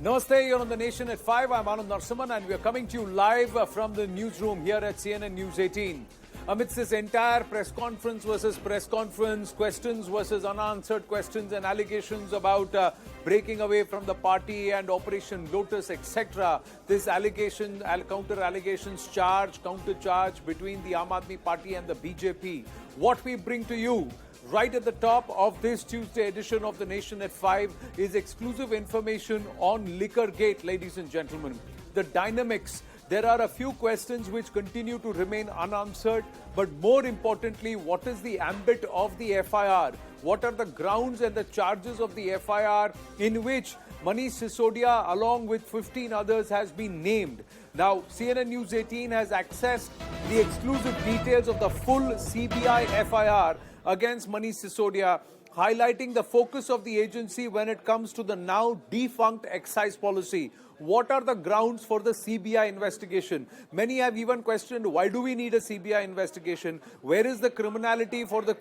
Namaste, you're on The Nation at 5. I'm Anand Narasimhan and we are coming to you live from the newsroom here at CNN News 18. Amidst this entire press conference versus press conference, questions versus unanswered questions and allegations about breaking away from the party and Operation Lotus, etc. This allegation, counter-allegations charge, counter-charge between the Aam Aadmi Party and the BJP. What we bring to you right at the top of this Tuesday edition of The Nation at 5 is exclusive information on Liquorgate, ladies and gentlemen. The dynamics. There are a few questions which continue to remain unanswered, but more importantly, what is the ambit of the FIR? What are the grounds and the charges of the FIR in which Manish Sisodia, along with 15 others, has been named? Now, CNN News 18 has accessed the exclusive details of the full CBI FIR against Manish Sisodia, highlighting the focus of the agency when it comes to the now defunct excise policy. What are the grounds for the CBI investigation? Many have even questioned, why do we need a CBI investigation? Where is the criminality for the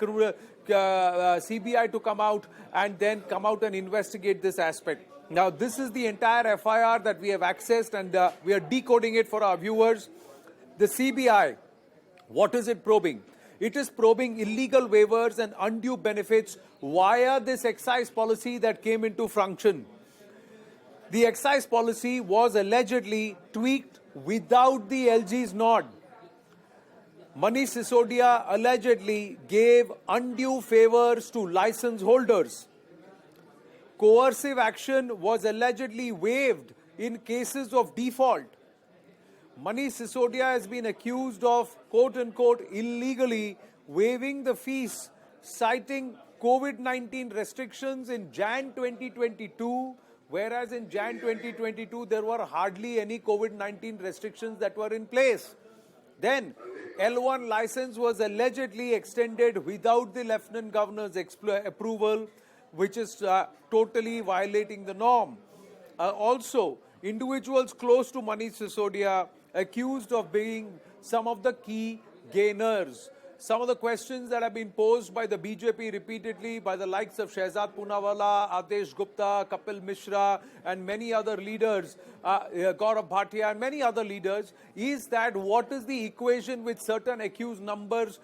CBI to come out and investigate this aspect? Now, this is the entire FIR that we have accessed, and we are decoding it for our viewers. The CBI, what is it probing? It is probing illegal waivers and undue benefits via this excise policy that came into function. The excise policy was allegedly tweaked without the LG's nod. Manish Sisodia allegedly gave undue favors to license holders. Coercive action was allegedly waived in cases of default. Manish Sisodia has been accused of, quote-unquote, illegally waiving the fees, citing COVID-19 restrictions in Jan 2022, whereas in Jan 2022, there were hardly any COVID-19 restrictions that were in place. Then, L1 license was allegedly extended without the Lieutenant Governor's approval, which is totally violating the norm. Also, individuals close to Manish Sisodia accused of being some of the key gainers. Some of the questions that have been posed by the BJP repeatedly by the likes of Shehzad Poonawalla, Adesh Gupta, Kapil Mishra and many other leaders, Gaurav Bhatia and many other leaders, is that what is the equation with certain accused numbers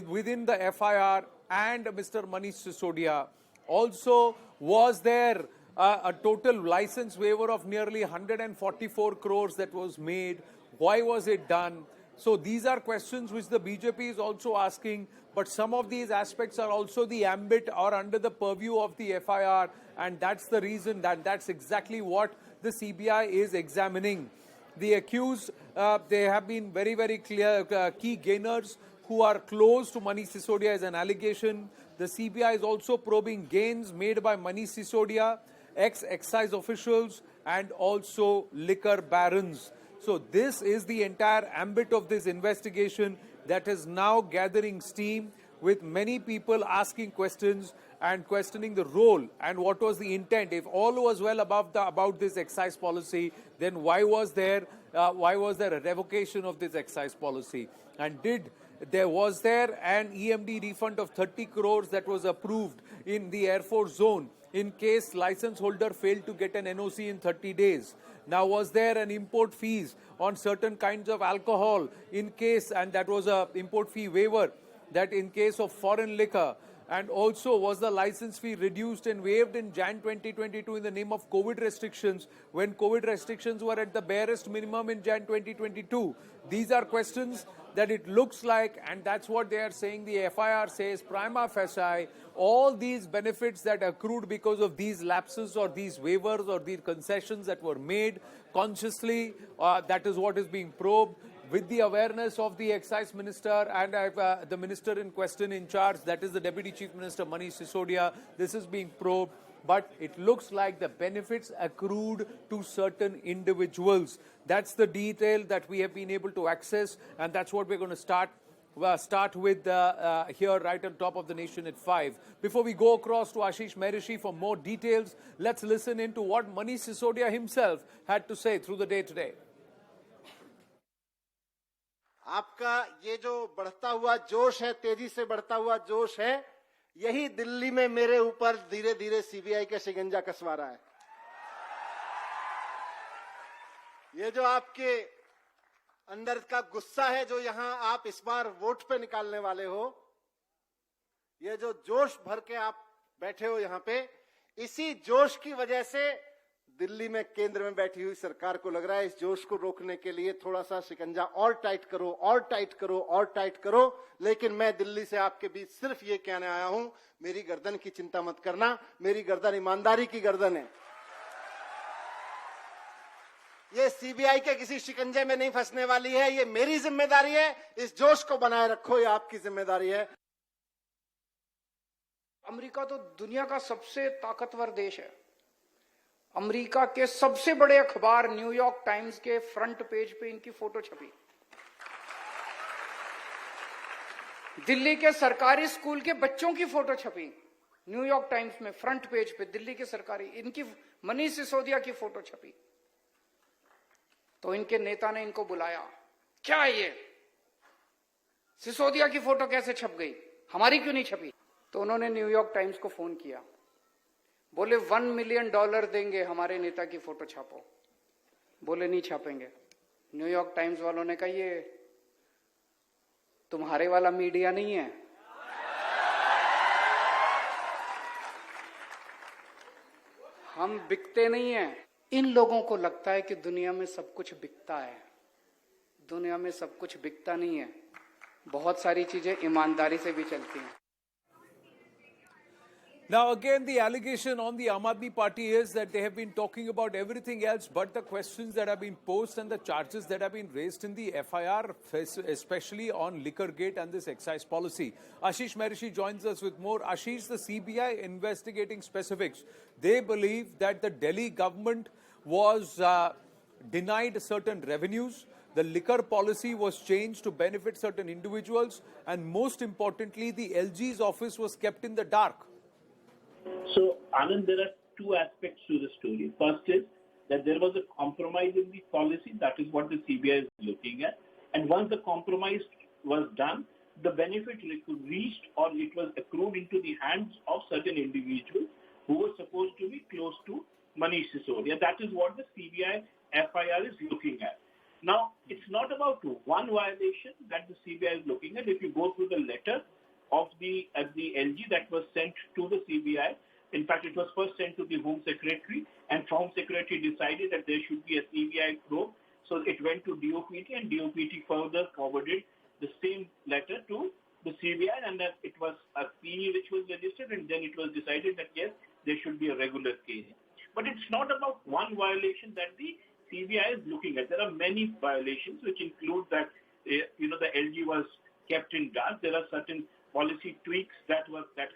within the FIR and Mr. Manish Sisodia? Also, was there a total license waiver of nearly 144 crores that was made? Why was it done? So these are questions which the BJP is also asking, but some of these aspects are also the ambit or under the purview of the FIR, and that's the reason that's exactly what the CBI is examining. The accused, they have been very, very clear, key gainers who are close to Manish Sisodia as an allegation. The CBI is also probing gains made by Manish Sisodia, ex-excise officials and also liquor barons. So this is the entire ambit of this investigation that is now gathering steam, with many people asking questions and questioning the role and what was the intent. If all was well about this excise policy, then why was there a revocation of this excise policy? And was there an EMD refund of 30 crores that was approved in the Air Force zone in case license holder failed to get an NOC in 30 days? Now, was there an import fees on certain kinds of alcohol in case, and that was a import fee waiver, that in case of foreign liquor? And also, was the license fee reduced and waived in Jan 2022 in the name of COVID restrictions, when COVID restrictions were at the barest minimum in Jan 2022? These are questions that it looks like, and that's what they are saying. The FIR says prima facie, all these benefits that accrued because of these lapses or these waivers or these concessions that were made consciously, that is what is being probed. With the awareness of the excise minister and the minister in question in charge, that is the Deputy Chief Minister Manish Sisodia, this is being probed. But it looks like the benefits accrued to certain individuals. That's the detail that we have been able to access, and that's what we're going to start with here right on top of the nation at 5. Before we go across to Ashish Maharishi for more details, let's listen into what Manish Sisodia himself had to say through the day today. आपका ये जो बढ़ता हुआ जोश है, तेजी से बढ़ता हुआ जोश है, यही दिल्ली में मेरे ऊपर धीरे धीरे सीबीआई का शिकंजा कसवा रहा है। ये जो आपके अंदर का गुस्सा है, जो यहां आप इस बार वोट पे निकालने वाले हो, ये जो जोश भर के आप बैठे हो यहां पे, इसी जोश की वजह से दिल्ली में केंद्र में बैठी हुई सरकार को लग रहा है इस जोश को रोकने के लिए थोड़ा सा शिकंजा और टाइट करो, और टाइट करो, और टाइट करो। लेकिन मैं दिल्ली से आपके बीच सिर्फ ये कहने आया हूं, मेरी गर्दन की चिंता मत करना, मेरी गर्दन ईमानदारी की गर्दन है। ये सीबीआई के किसी शिकंजे में नहीं फंसने वाली है, ये मेरी जिम्मेदारी है। इस जोश को बनाए रखो, ये आपकी जिम्मेदारी है। अमेरिका तो दुनिया का सबसे ताकतवर देश है। अमेरिका के सबसे बड़े अखबार न्यूयॉर्क टाइम्स के फ्रंट पेज पे इनकी फोटो छपी। दिल्ली के सरकारी स्कूल के बच्चों की फोटो छपी न्यूयॉर्क टाइम्स में फ्रंट पेज पे, दिल्ली के सरकारी, इनकी मनीष सिसोदिया की फोटो छपी। तो इनके नेता ने इनको बुलाया, क्या ये सिसोदिया की फोटो कैसे छप गई, हमारी क्यों नहीं छपी? तो उन्होंने न्यूयॉर्क टाइम्स को फोन किया, बोले $1 मिलियन देंगे, हमारे नेता की फोटो छापो। बोले नहीं छापेंगे। न्यूयॉर्क टाइम्स वालों ने कहा ये तुम्हारे वाला मीडिया नहीं है, हम बिकते नहीं हैं। इन लोगों को लगता है कि दुनिया में सब कुछ बिकता है। दुनिया में सब कुछ बिकता नहीं है, बहुत सारी चीजें ईमानदारी से भी चलती हैं। Now again, the allegation on the Aam Aadmi Party is that they have been talking about everything else but the questions that have been posed and the charges that have been raised in the FIR, especially on Liquorgate and this excise policy. Ashish Maharishi joins us with more. Ashish, the CBI investigating specifics. They believe that the Delhi government was denied certain revenues. The liquor policy was changed to benefit certain individuals. And most importantly, the LG's office was kept in the dark. So, Anand, there are two aspects to the story. First is that there was a compromise in the policy. That is what the CBI is looking at. And once the compromise was done, the benefit reached or it was accrued into the hands of certain individuals who were supposed to be close to Manish Sisodia. That is what the CBI FIR is looking at. Now, it's not about one violation that the CBI is looking at. If you go through the letter of the LG that was sent to the CBI, in fact, it was first sent to the Home Secretary, and Home Secretary decided that there should be a CBI probe. So it went to DOPT, and DOPT further forwarded the same letter to the CBI, and that it was a PE which was registered, and then it was decided that yes, there should be a regular case. But it's not about one violation that the CBI is looking at. There are many violations, which include that the LG was kept in dark. There are certain policy tweaks that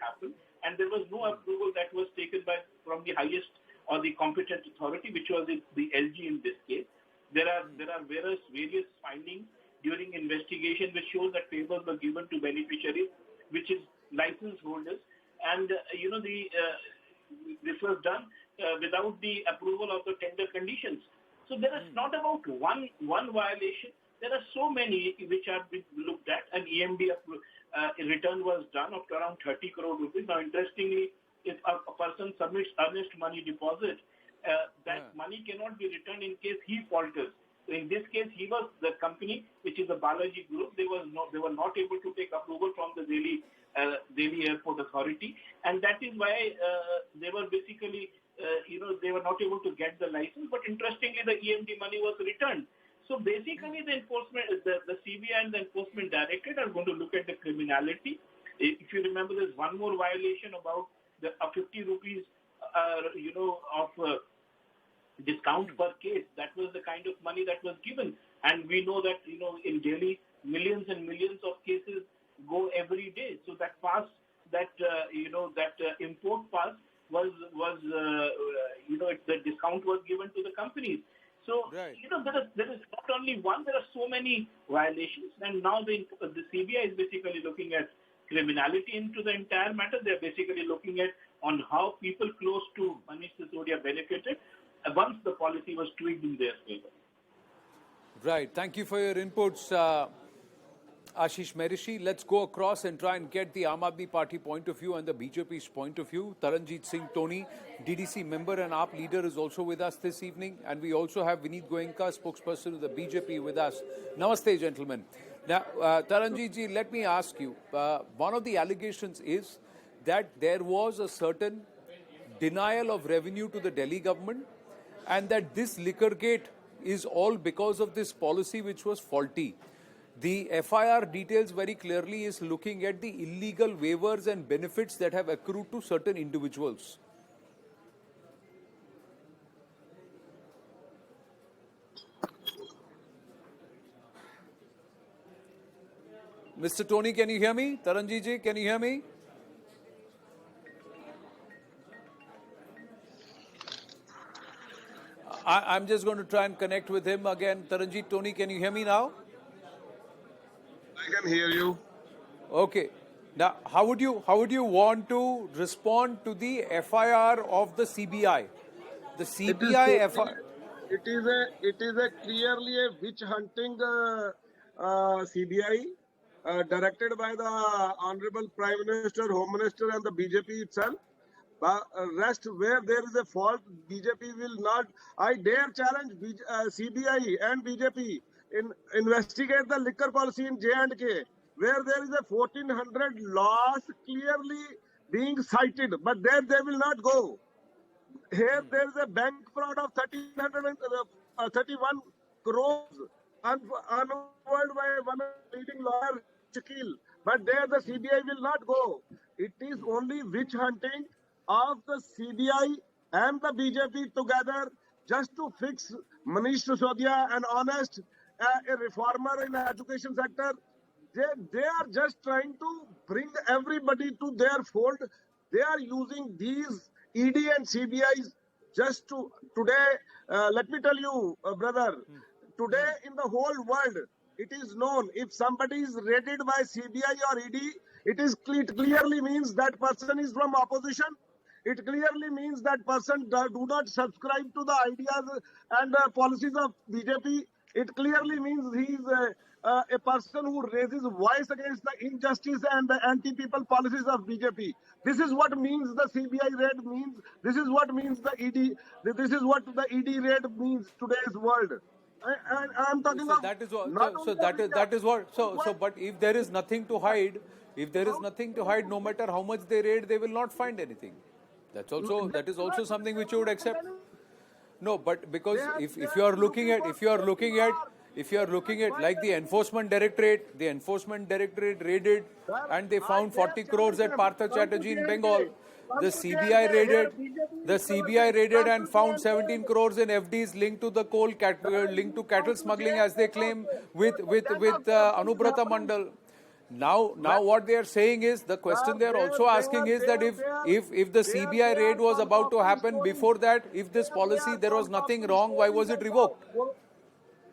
happened, and there was no approval that was taken from the highest or the competent authority, which was the LG in this case. There are various findings during investigation which shows that favors were given to beneficiaries, which is license holders, and this was done without the approval of the tender conditions. So there is not about one violation. There are so many which are being looked at. An EMD return was done of around 30 crore rupees. Now, interestingly, if a person submits earnest money deposit, that money cannot be returned in case he falters. So in this case, he was the company, which is the Balaji Group. They were not able to take approval from the Delhi Airport Authority, and that is why they were basically, they were not able to get the license. But interestingly, the EMD money was returned. So basically, the CBI and the Enforcement Directorate are going to look at the criminality. If you remember, there's one more violation about the 50 rupees, of discount per case. That was the kind of money that was given, and we know that in Delhi, millions and millions of cases go every day. So that pass, that import pass was the discount was given to the companies. So, there is not only one, there are so many violations. And now the CBI is basically looking at criminality into the entire matter. They're basically looking at on how people close to Manish Sisodia benefited once the policy was tweaked in their favor. Right. Thank you for your inputs. Ashish Merishi. Let's go across and try and get the Aam Aadmi Party point of view and the BJP's point of view. Taranjeet Singh Tony, DDC member and AAP leader, is also with us this evening. And we also have Vineet Goenka, spokesperson of the BJP, with us. Namaste, gentlemen. Now, Taranjeet ji, let me ask you. One of the allegations is that there was a certain denial of revenue to the Delhi government and that this liquor gate is all because of this policy which was faulty. The FIR details very clearly is looking at the illegal waivers and benefits that have accrued to certain individuals. Mr. Tony, can you hear me? Taranjeet ji, can you hear me? I'm just going to try and connect with him again. Taranjeet, Tony, can you hear me now? I can hear you. Okay. Now, how would you want to respond to the FIR of the CBI? The CBI FIR. It is a clearly a witch hunting CBI directed by the Honorable Prime Minister, Home Minister, and the BJP itself. Rest where there is a fault, BJP will not. I dare challenge CBI and BJP investigate the liquor policy in J&K, where there is a 1400 laws clearly being cited, but there they will not go. Here there is a bank fraud of 31 crores uncovered by one leading lawyer, Shakil, but there the CBI will not go. It is only witch hunting of the CBI and the BJP together just to fix Manish Sisodia, an honest a reformer in the education sector. They are just trying to bring everybody to their fold. They are using these ED and CBIs just to today. Let me tell you, brother, today in the whole world, it is known if somebody is raided by CBI or ED, it clearly means that person is from opposition. It clearly means that person do not subscribe to the ideas and policies of BJP. It clearly means he is a person who raises voice against the injustice and the anti-people policies of BJP. This is what means the CBI raid means. This is what means the ED. This is what the ED raid means today's world. I'm talking So that is what. That is what. So, but if there is nothing to hide, no matter how much they raid, they will not find anything. That is also something which you would accept. No, but because if you are looking at like the enforcement directorate raided and they found 40 crores at Partha Chatterjee in Bengal. The CBI raided and found 17 crores in FDs linked to the linked to cattle smuggling, as they claim, with Anubrata Mandal. Now what they are saying is, the question they are also asking is that if the CBI raid was about to happen before that, if this policy there was nothing wrong, why was it revoked?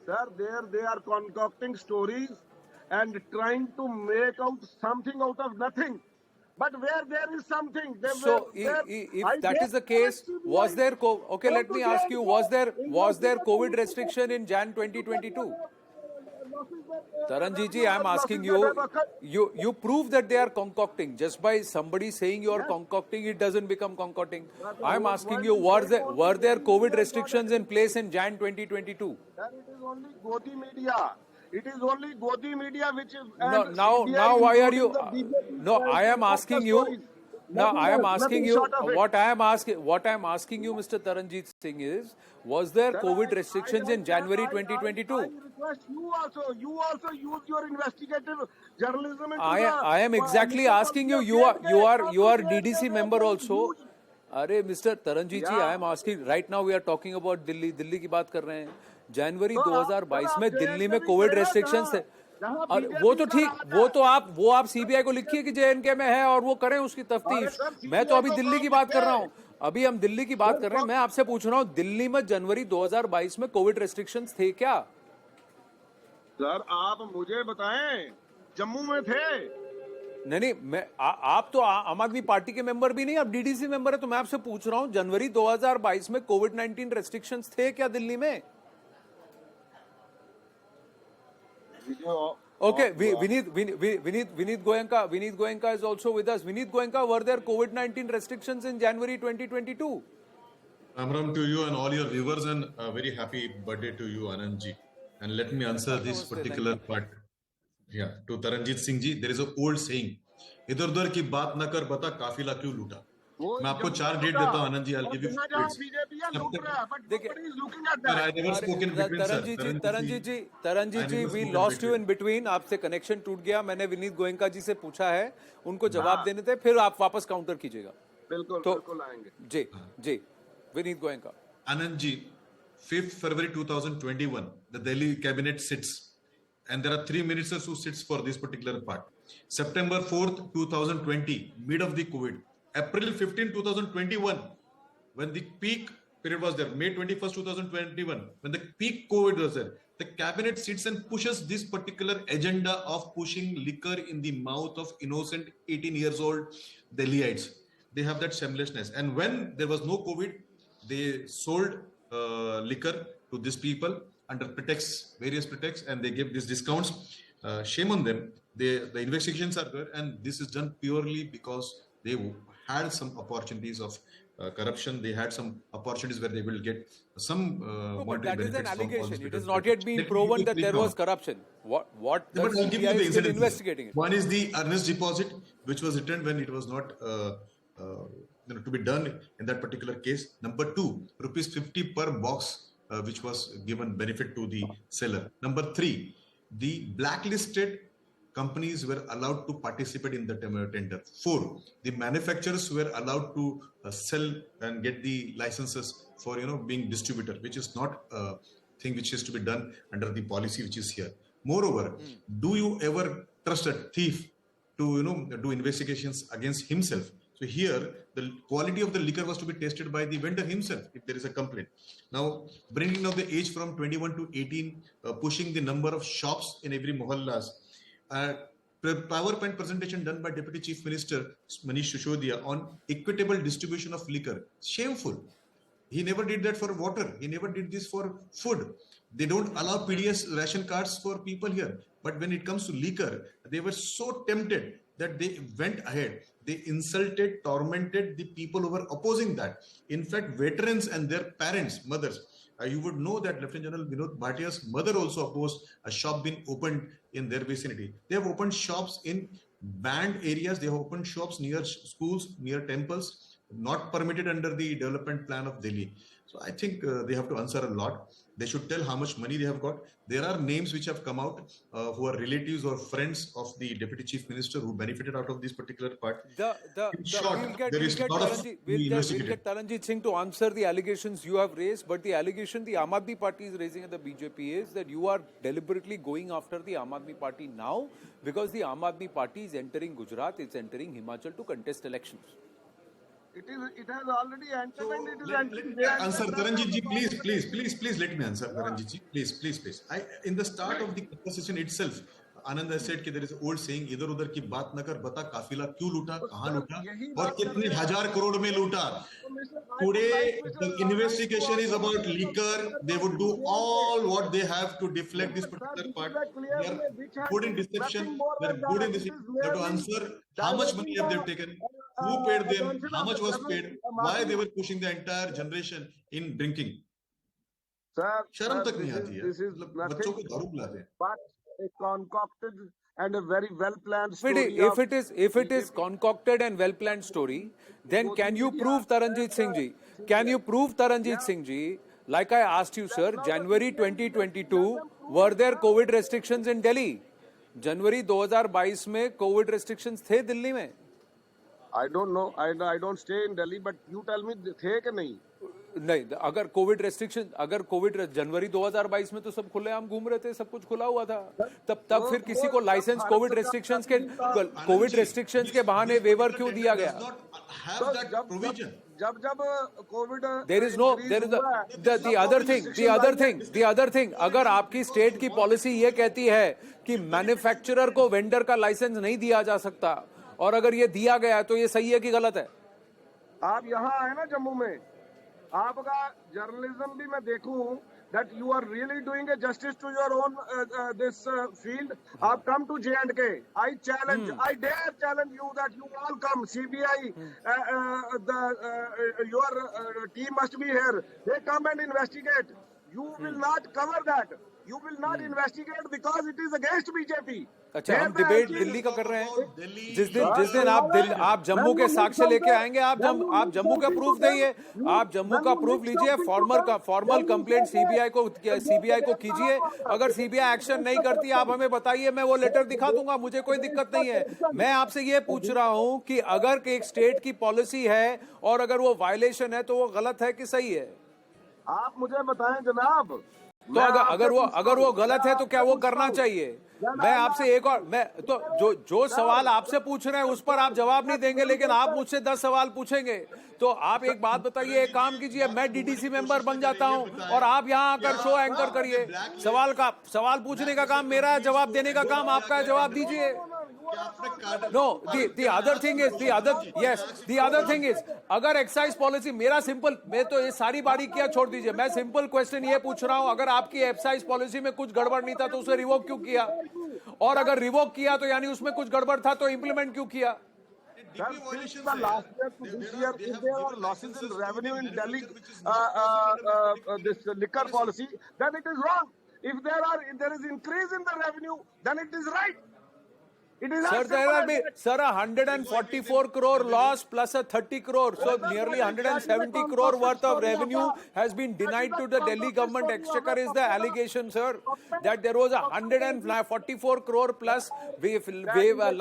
Sir, they are concocting stories and trying to make out something out of nothing. But where there is something, if that is the case, was there okay? Let me ask you: was there COVID restriction in Jan 2022? Taranjeet ji, I am asking you. You prove that they are concocting. Just by somebody saying you are concocting, it doesn't become concocting. I am asking you: were there COVID restrictions in place in Jan 2022? Sir, it is only Godi media. It is only Godi media which is. Now why are you? No, I am asking you. Now I am asking you. What I am asking you, Mr. Taranjeet Singh, is: was there COVID restrictions in January 2022? I request you also use your investigative journalism. I am exactly asking you. You are DDC member also. अरे mister Taranjeet ji, I am asking right now we are talking about Delhi की बात कर रहे हैं. जनवरी 2022 में दिल्ली में Covid restrictions थे. और वो तो ठीक, वो आप सीबीआई को लिखिए कि जेएनके में है और वो करें उसकी तफ्तीश. मैं तो अभी दिल्ली की बात कर रहा हूँ. अभी हम दिल्ली की बात कर रहे हैं. मैं आपसे पूछ रहा हूँ, दिल्ली में जनवरी 2022 में कोविड रेस्ट्रिक्शंस थे क्या? सर आप मुझे बताएं, जम्मू में थे. नहीं मैं आप तो आम आदमी पार्टी के मेंबर भी नहीं, आप डीडीसी मेंबर है. तो मैं आपसे पूछ रहा हूं, जनवरी 2022 में कोविड-19 रेस्ट्रिक्शंस थे क्या दिल्ली में? Okay, Vineet Goenka is also with us. Vineet Goenka, were there COVID-19 restrictions in January 2022? Ram to you and all your viewers, and a very happy birthday to you, Anandji. And let me answer this particular part. Yeah, to Taranjit Singh ji, there is an old saying, इधर उधर की बात न कर बता काफिला क्यों लूटा. मैं आपको 4 डेट देता हूं Anand ji. I'll give you 4 dates. Taranjit ji, we lost you in between. आपसे कनेक्शन टूट गया. मैंने विनीत गोयनका जी से पूछा है, उनको जवाब देने थे, फिर आप वापस काउंटर कीजिएगा. बिल्कुल आएंगे. जी Vineet Goenka. Anand ji, 5th February 2021, the Delhi cabinet sits. And there are 3 ministers who sits for this particular part. September 4th, 2020, mid of the COVID. April 15, 2021, when the peak period was there. May 21st, 2021, when the peak COVID was there. The cabinet sits and pushes this particular agenda of pushing liquor in the mouth of innocent 18 years old Delhiites. They have that shamelessness. And when there was no COVID, they sold liquor to these people under various pretexts, and they give these discounts. Shame on them. The investigations are there, and this is done purely because they had some opportunities of corruption. They had some opportunities where they will get some but that is an allegation. It has not yet been proven that there was corruption. What the CBI is still investigating it. One is the earnest deposit, which was returned when it was not to be done in that particular case. Number 2, rupees 50 per box, which was given benefit to the seller. Number 3, the blacklisted companies were allowed to participate in the tender. 4, the manufacturers were allowed to sell and get the licenses for being distributor, which is not a thing which is to be done under the policy which is here. Moreover, do you ever trust a thief to do investigations against himself? So here, the quality of the liquor was to be tested by the vendor himself if there is a complaint. Now, bringing down the age from 21 to 18, pushing the number of shops in every mohallas. PowerPoint presentation done by Deputy Chief Minister Manish Sisodia on equitable distribution of liquor. Shameful. He never did that for water. He never did this for food. They don't allow PDS ration cards for people here. But when it comes to liquor, they were so tempted that they went ahead. They insulted, tormented the people who were opposing that. In fact, veterans and their parents, mothers, you would know that Lieutenant General Vinod Bhatia's mother also opposed a shop being opened in their vicinity. They have opened shops in banned areas. They have opened shops near schools, near temples, not permitted under the development plan of Delhi. So I think they have to answer a lot. They should tell how much money they have got. There are names which have come out who are relatives or friends of the Deputy Chief Minister who benefited out of this particular part. In short, there is a lot of we'll get Taranjit Singh to answer the allegations you have raised, but the allegation the Aam Aadmi Party is raising at the BJP is that you are deliberately going after the Aam Aadmi Party now because the Aam Aadmi Party is entering Gujarat, it's entering Himachal to contest elections. It has already entered and it is entering. Answer, Taranjit ji, please let me answer, Taranjit ji, please. In the start of the conversation itself, Anand has said that there is an old saying, इधर उधर की बात न कर बता काफिला क्यों लूटा, कहाँ लूटा और कितने हजार करोड़ में लूटा. Today, the investigation is about liquor. They would do all what they have to deflect this particular part. They are good in deception. They are good in this. They have to answer how much money have they taken, who paid them, how much was paid, why they were pushing the entire generation in drinking. शर्म तक नहीं आती है. बच्चों को दारू पिलाते हैं. A concocted and a very well planned story. If it is concocted and well planned story, then can you prove Taranjit Singh ji? Can you prove Taranjit Singh ji? Like I asked you, sir, January 2022, were there COVID restrictions in Delhi? January 2022 में COVID restrictions थे दिल्ली में? I don't know. I don't stay in Delhi, but you tell me थे कि नहीं? नहीं, अगर Covid जनवरी 2022 में तो सब खुलेआम घूम रहे थे, सब कुछ खुला हुआ था. तब फिर किसी को लाइसेंस कोविड रेस्ट्रिक्शंस के बहाने वेवर क्यों दिया गया? जब कोविड the other thing अगर आपकी स्टेट की पॉलिसी ये कहती है कि मैन्युफैक्चरर को वेंडर का लाइसेंस नहीं दिया जा सकता और अगर ये दिया गया तो ये सही है कि गलत है? आप यहाँ आए ना जम्मू में, आपका जर्नलिज्म भी मैं देखूं that you are really doing a justice to your own this field. Come to J&K. I challenge, I dare challenge you that you all come. CBI, your team must be here. They come and investigate. You will not cover that. You will not investigate because it is against BJP. अच्छा, हम debate Delhi का कर रहे हैं. जिस दिन आप जम्मू के When you साक्ष्य लेके आएंगे, आप जम्मू का प्रूफ देइए. आप जम्मू का प्रूफ लीजिए. फॉर्मल कंप्लेंट सीबीआई को कीजिए. अगर सीबीआई एक्शन नहीं करती, आप हमें बताइए, मैं वो लेटर दिखा दूंगा. मुझे कोई दिक्कत नहीं है. मैं आपसे ये पूछ रहा हूं कि अगर एक स्टेट की पॉलिसी है और अगर वो वायलेशन है तो वो गलत है कि सही है? आप मुझे बताएं जनाब. तो अगर वो गलत है तो क्या वो करना चाहिए? मैं आपसे एक और जो सवाल आपसे पूछ रहे हैं उस पर आप जवाब नहीं देंगे, लेकिन आप मुझसे 10 सवाल पूछेंगे. तो आप एक बात बताइए, एक काम कीजिए, मैं डीडीसी मेंबर बन जाता हूं और आप यहां आकर शो एंकर करिए. सवाल पूछने का काम मेरा है, जवाब देने का काम आपका है. जवाब दीजिए. No, the other thing is, अगर एक्साइज पॉलिसी मैं तो ये सारी बारीकियां छोड़ दीजिए. मैं सिंपल क्वेश्चन ये पूछ रहा हूं, अगर आपकी एक्साइज पॉलिसी में कुछ गड़बड़ नहीं था तो उसे रिवोक क्यों किया? और अगर रिवोक किया तो यानी उसमें कुछ गड़बड़ था तो इंप्लीमेंट क्यों किया? Last year to this year, if there are losses in revenue in Delhi, this liquor policy, then it is wrong. If there is increase in the revenue, then it is right. Sir, there have been 144 crore loss plus a 30 crore. So nearly 170 crore worth of revenue has been denied to the Delhi government exchequer is the allegation, sir. That there was 144 crore plus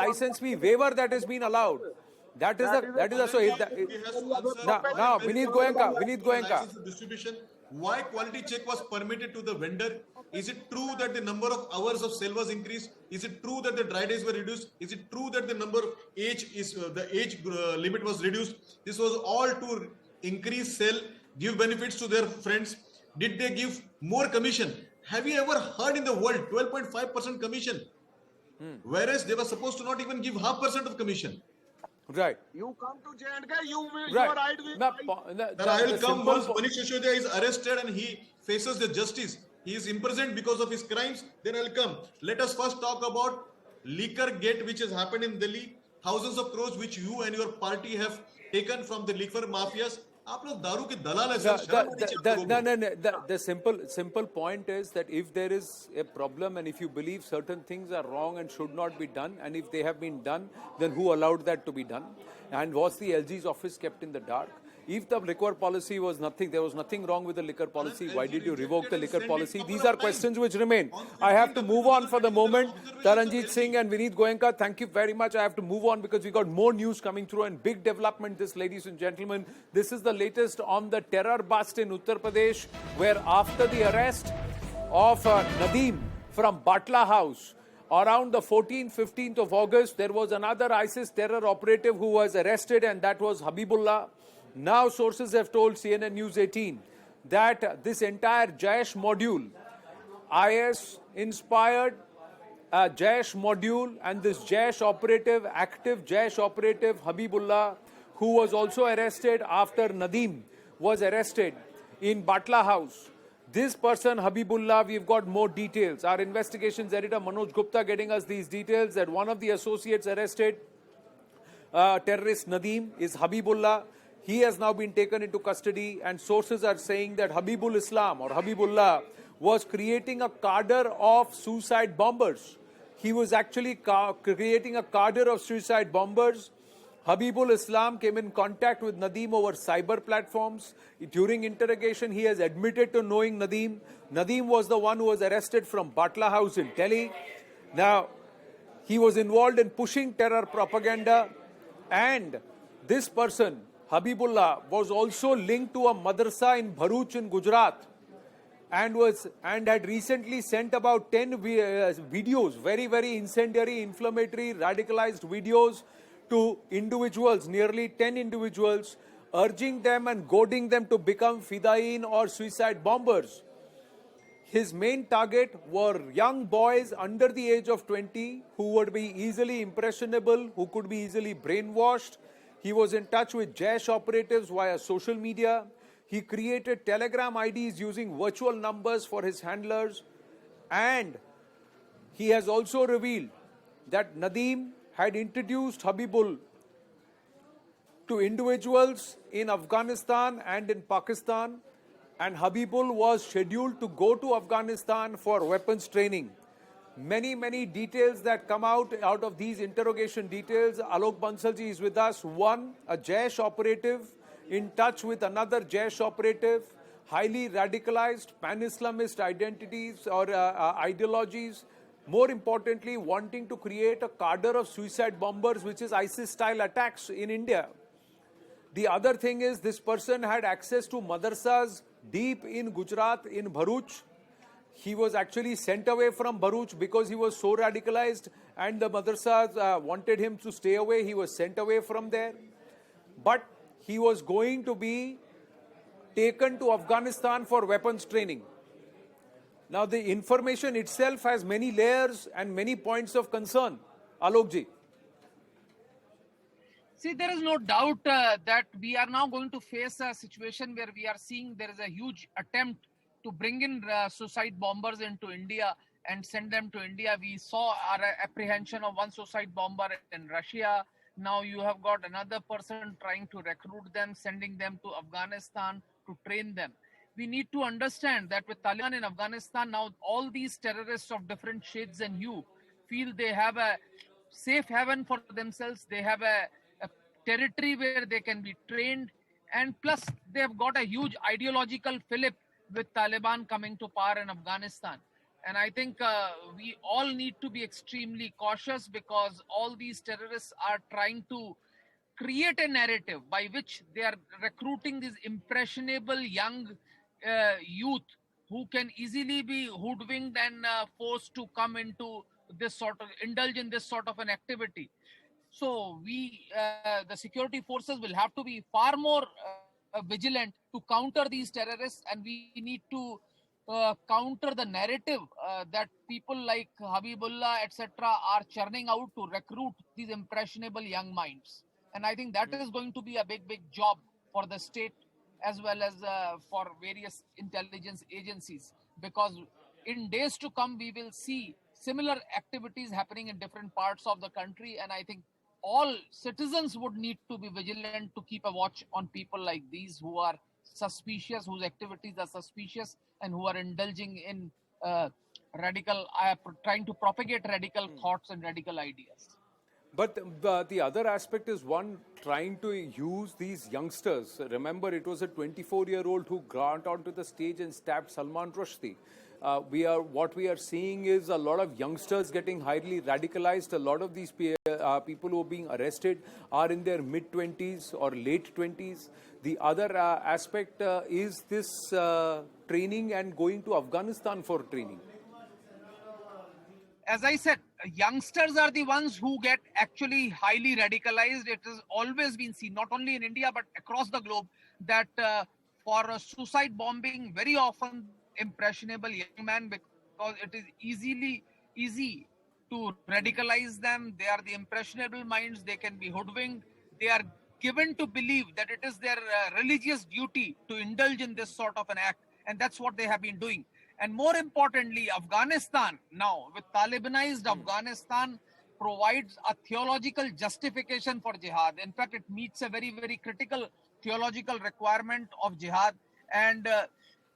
license fee waiver that has been allowed. Now Vineet Goenka. Distribution. Why quality check was permitted to the vendor? Is it true that the number of hours of sale was increased? Is it true that the dry days were reduced? Is it true that the age limit was reduced? This was all to increase sale, give benefits to their friends. Did they give more commission? Have you ever heard in the world 12.5% commission? Whereas they were supposed to not even give 0.5% of commission. Right. You come to J&K, you will. Right. You are right with. I will come once Manish Sisodia is arrested and he faces the justice. He is imprisoned because of his crimes. Then I'll come. Let us first talk about liquor gate, which has happened in Delhi. Thousands of crores which you and your party have taken from the liquor mafias. आप लोग दारू के दलाल हैं sir. The simple point is that if there is a problem and if you believe certain things are wrong and should not be done, and if they have been done, then who allowed that to be done? And was the LG's office kept in the dark? If the liquor policy was there was nothing wrong with the liquor policy, why did you revoke the liquor policy? These are questions which remain. I have to move on for the moment. Taranjit Singh and Vineet Goenka, thank you very much. I have to move on because we got more news coming through and big development this, ladies and gentlemen. This is the latest on the terror bust in Uttar Pradesh, where after the arrest of Nadeem from Batla House, around the 14th, 15th of August, there was another ISIS terror operative who was arrested, and that was Habibullah. Now sources have told CNN News 18 that this entire Jaish module, IS-inspired Jaish module, and this Jaish operative, active Jaish operative Habibullah, who was also arrested after Nadeem was arrested in Batla House. This person, Habibullah, we've got more details. Our investigations editor Manoj Gupta getting us these details that one of the associates arrested, terrorist Nadeem, is Habibullah. He has now been taken into custody, and sources are saying that Habibul Islam or Habibullah was creating a cadre of suicide bombers. He was actually creating a cadre of suicide bombers. Habibul Islam came in contact with Nadeem over cyber platforms. During interrogation, he has admitted to knowing Nadeem. Nadeem was the one who was arrested from Batla House in Delhi. Now, he was involved in pushing terror propaganda, and this person, Habibullah, was also linked to a madrasa in Bharuch in Gujarat and had recently sent about 10 videos, very, very incendiary, inflammatory, radicalized videos to individuals, nearly 10 individuals, urging them and goading them to become fidain or suicide bombers. His main target were young boys under the age of 20 who would be easily impressionable, who could be easily brainwashed. He was in touch with Jaish operatives via social media. He created Telegram IDs using virtual numbers for his handlers, and he has also revealed that Nadeem had introduced Habibul to individuals in Afghanistan and in Pakistan, and Habibul was scheduled to go to Afghanistan for weapons training. Many details that come out of these interrogation details. Alok Bansalji is with us. One, a Jaish operative in touch with another Jaish operative, highly radicalized pan-Islamist identities or ideologies. More importantly, wanting to create a cadre of suicide bombers, which is ISIS-style attacks in India. The other thing is this person had access to madrasas deep in Gujarat, in Bharuch. He was actually sent away from Bharuch because he was so radicalized, and the madrasas wanted him to stay away. He was sent away from there. But he was going to be taken to Afghanistan for weapons training. Now, the information itself has many layers and many points of concern. Alokji. See, there is no doubt that we are now going to face a situation where we are seeing there is a huge attempt to bring in suicide bombers into India and send them to India. We saw our apprehension of one suicide bomber in Russia. Now you have got another person trying to recruit them, sending them to Afghanistan to train them. We need to understand that with Taliban in Afghanistan, now all these terrorists of different shades and hue feel they have a safe haven for themselves. They have a territory where they can be trained, and plus they have got a huge ideological fillip with Taliban coming to power in Afghanistan. And I think we all need to be extremely cautious, because all these terrorists are trying to create a narrative by which they are recruiting these impressionable young youth who can easily be hoodwinked and forced to come into this sort of, indulge in this sort of an activity. So we, the security forces will have to be far more vigilant to counter these terrorists, and we need to counter the narrative that people like Habibullah, etc., are churning out to recruit these impressionable young minds. And I think that is going to be a big job for the state as well as for various intelligence agencies, because in days to come we will see similar activities happening in different parts of the country, and I think all citizens would need to be vigilant to keep a watch on people like these who are suspicious, whose activities are suspicious, and who are indulging in radical, trying to propagate radical thoughts and radical ideas. But the other aspect is one trying to use these youngsters. Remember, it was a 24-year-old who got onto the stage and stabbed Salman Rushdie. What we are seeing is a lot of youngsters getting highly radicalized. A lot of these people who are being arrested are in their mid-20s or late 20s. The other aspect is this training and going to Afghanistan for training. As I said, youngsters are the ones who get actually highly radicalized. It has always been seen, not only in India, but across the globe, that for a suicide bombing, very often impressionable young man, because it is easy to radicalize them. They are the impressionable minds. They can be hoodwinked. They are given to believe that it is their religious duty to indulge in this sort of an act. And that's what they have been doing. And more importantly, Afghanistan now, with Talibanized Afghanistan, provides a theological justification for jihad. In fact, it meets a very critical theological requirement of jihad. And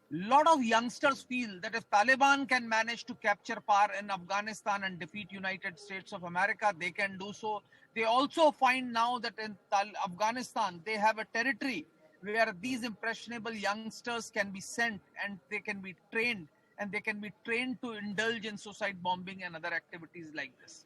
lot of youngsters feel that if Taliban can manage to capture power in Afghanistan and defeat United States of America, they can do so. They also find now that in Afghanistan, they have a territory where these impressionable youngsters can be sent and they can be trained, and they can be trained to indulge in suicide bombing and other activities like this.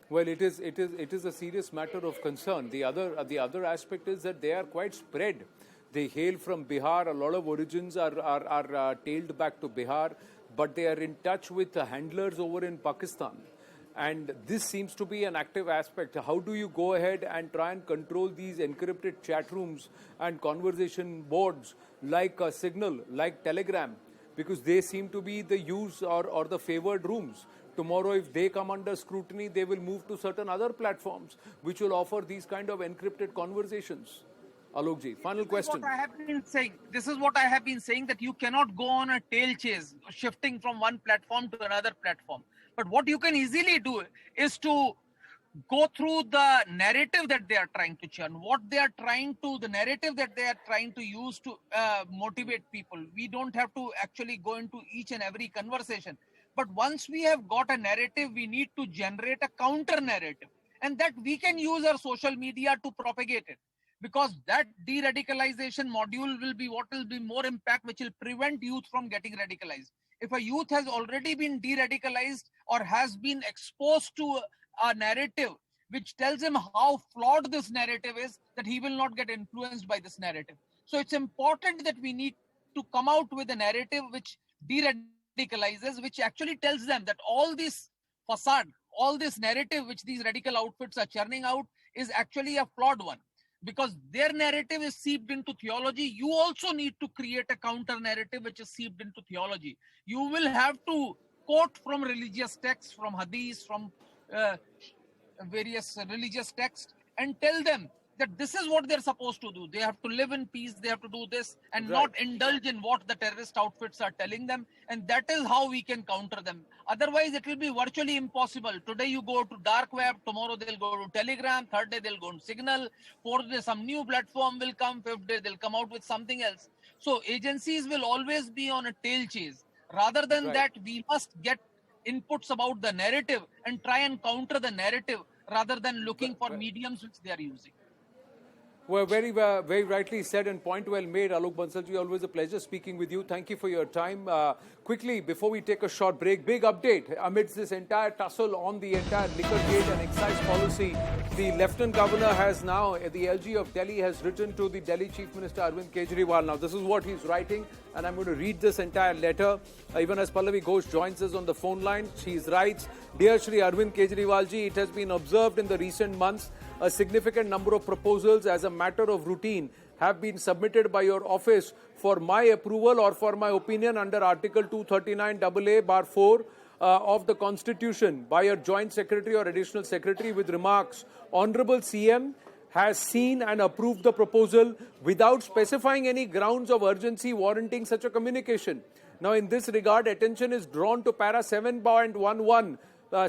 Well, it is a serious matter of concern. The other aspect is that they are quite spread. They hail from Bihar. A lot of origins are tailed back to Bihar, but they are in touch with the handlers over in Pakistan. And this seems to be an active aspect. How do you go ahead and try and control these encrypted chat rooms and conversation boards like Signal, like Telegram? Because they seem to be the used or the favored rooms. Tomorrow, if they come under scrutiny, they will move to certain other platforms which will offer these kind of encrypted conversations. Alokji, final question. What I have been saying. This is what I have been saying, that you cannot go on a tail chase, shifting from one platform to another platform. But what you can easily do is to go through the narrative that they are trying to churn, the narrative that they are trying to use to motivate people. We don't have to actually go into each and every conversation. But once we have got a narrative, we need to generate a counter narrative, and that we can use our social media to propagate it. Because that de-radicalization module will be what will be more impact, which will prevent youth from getting radicalized. If a youth has already been de-radicalized or has been exposed to a narrative which tells him how flawed this narrative is, that he will not get influenced by this narrative. So it's important that we need to come out with a narrative which de-radicalizes, which actually tells them that all this facade, all this narrative which these radical outfits are churning out is actually a flawed one. Because their narrative is seeped into theology, you also need to create a counter narrative which is seeped into theology. You will have to quote from religious texts, from hadiths, from various religious texts, and tell them that this is what they're supposed to do. They have to live in peace, they have to do this, and not indulge in what the terrorist outfits are telling them. And that is how we can counter them. Otherwise, it will be virtually impossible. Today you go to dark web, tomorrow they'll go to Telegram, third day they'll go to Signal, fourth day some new platform will come, fifth day they'll come out with something else. So agencies will always be on a tail chase. Rather than that, we must get inputs about the narrative and try and counter the narrative rather than looking for mediums which they are using. Well, very rightly said and point well made, Alok Bansalji. Always a pleasure speaking with you. Thank you for your time. Quickly, before we take a short break, big update amidst this entire tussle on the entire liquor gate and excise policy. The Lieutenant Governor has now, the LG of Delhi has written to the Delhi Chief Minister Arvind Kejriwal. Now, this is what he's writing, and I'm going to read this entire letter. Even as Pallavi Ghosh joins us on the phone line, she writes, "Dear Shri Arvind Kejriwalji, it has been observed in the recent months a significant number of proposals as a matter of routine have been submitted by your office for my approval or for my opinion under Article 239AA(4) of the Constitution by your Joint Secretary or Additional Secretary with remarks, Honorable CM has seen and approved the proposal without specifying any grounds of urgency warranting such a communication. Now, in this regard, attention is drawn to para 7.11,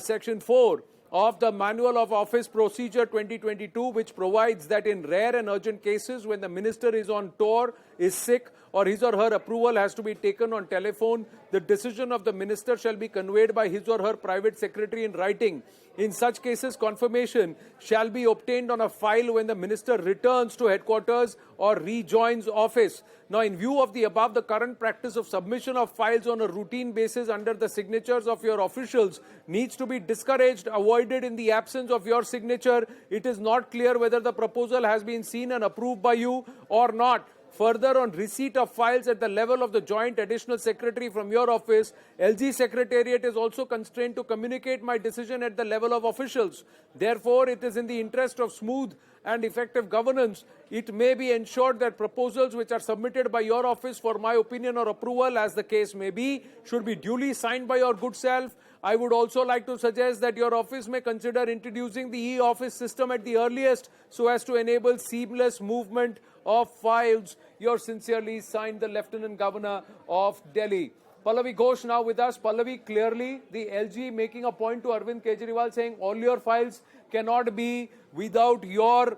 section 4 of the Manual of Office Procedure 2022, which provides that in rare and urgent cases when the minister is on tour, is sick, or his or her approval has to be taken on telephone, the decision of the minister shall be conveyed by his or her private secretary in writing. In such cases, confirmation shall be obtained on a file when the minister returns to headquarters or rejoins office. Now, in view of the above, the current practice of submission of files on a routine basis under the signatures of your officials needs to be discouraged, avoided in the absence of your signature. It is not clear whether the proposal has been seen and approved by you or not. Further, on receipt of files at the level of the Joint Additional Secretary from your office, LG Secretariat is also constrained to communicate my decision at the level of officials. Therefore, it is in the interest of smooth and effective governance, it may be ensured that proposals which are submitted by your office for my opinion or approval, as the case may be, should be duly signed by your good self. I would also like to suggest that your office may consider introducing the e-office system at the earliest so as to enable seamless movement of files. Yours sincerely, signed, the Lieutenant Governor of Delhi. Pallavi Ghosh now with us. Pallavi, clearly the LG making a point to Arvind Kejriwal saying all your files cannot be without your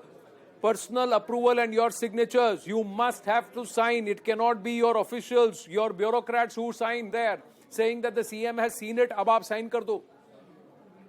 personal approval and your signatures. You must have to sign. It cannot be your officials, your bureaucrats who sign there, saying that the CM has seen it. Ab aap sign kar do.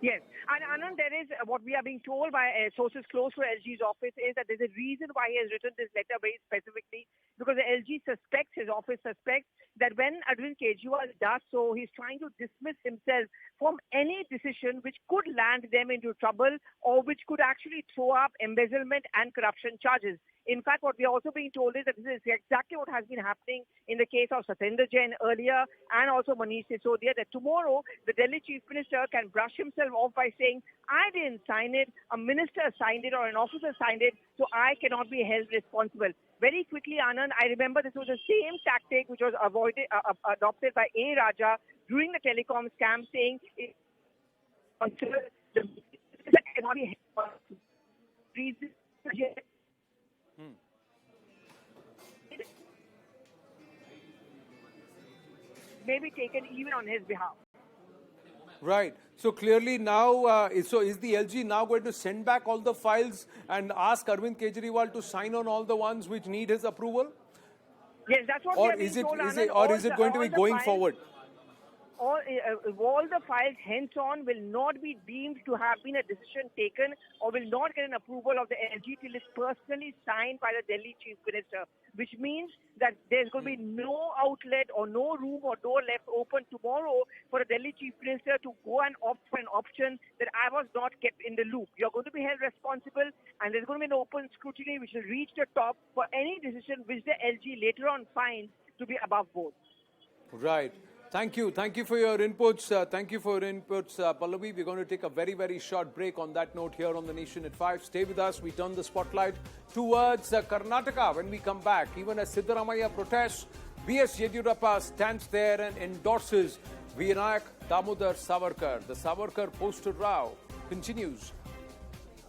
Yes. And Anand, there is what we are being told by sources close to LG's office is that there's a reason why he has written this letter very specifically, because the LG suspects, his office suspects, that when Arvind Kejriwal does so, he's trying to dismiss himself from any decision which could land them into trouble or which could actually throw up embezzlement and corruption charges. In fact, what we are also being told is that this is exactly what has been happening in the case of Satendra Jain earlier and also Manish Sisodia, that tomorrow the Delhi Chief Minister can brush himself off by saying, I didn't sign it, a minister signed it or an officer signed it, so I cannot be held responsible. Very quickly, Anand, I remember this was the same tactic which was adopted by A. Raja during the telecom scam, saying it cannot be held responsible. may be taken even on his behalf. Right. So clearly now, is the LG now going to send back all the files and ask Arvind Kejriwal to sign on all the ones which need his approval? Yes, that's what we Or are being is it, told, is Anand. it, or is it going to be going forward? All the files henceon will not be deemed to have been a decision taken or will not get an approval of the LG till it's personally signed by the Delhi Chief Minister, which means that there's going to be no outlet or no room or door left open tomorrow for the Delhi Chief Minister to go and opt for an option that I was not kept in the loop. You're going to be held responsible, and there's going to be an open scrutiny which will reach the top for any decision which the LG later on finds to be above board. Right. Thank you. Thank you for your inputs. Pallavi. We're going to take a very, very short break on that note here on The Nation at 5. Stay with us. We turn the spotlight towards Karnataka when we come back. Even as Siddaramaiah protests, B.S. Yediyurappa stands there and endorses Vinayak Damodar Savarkar. The Savarkar poster row continues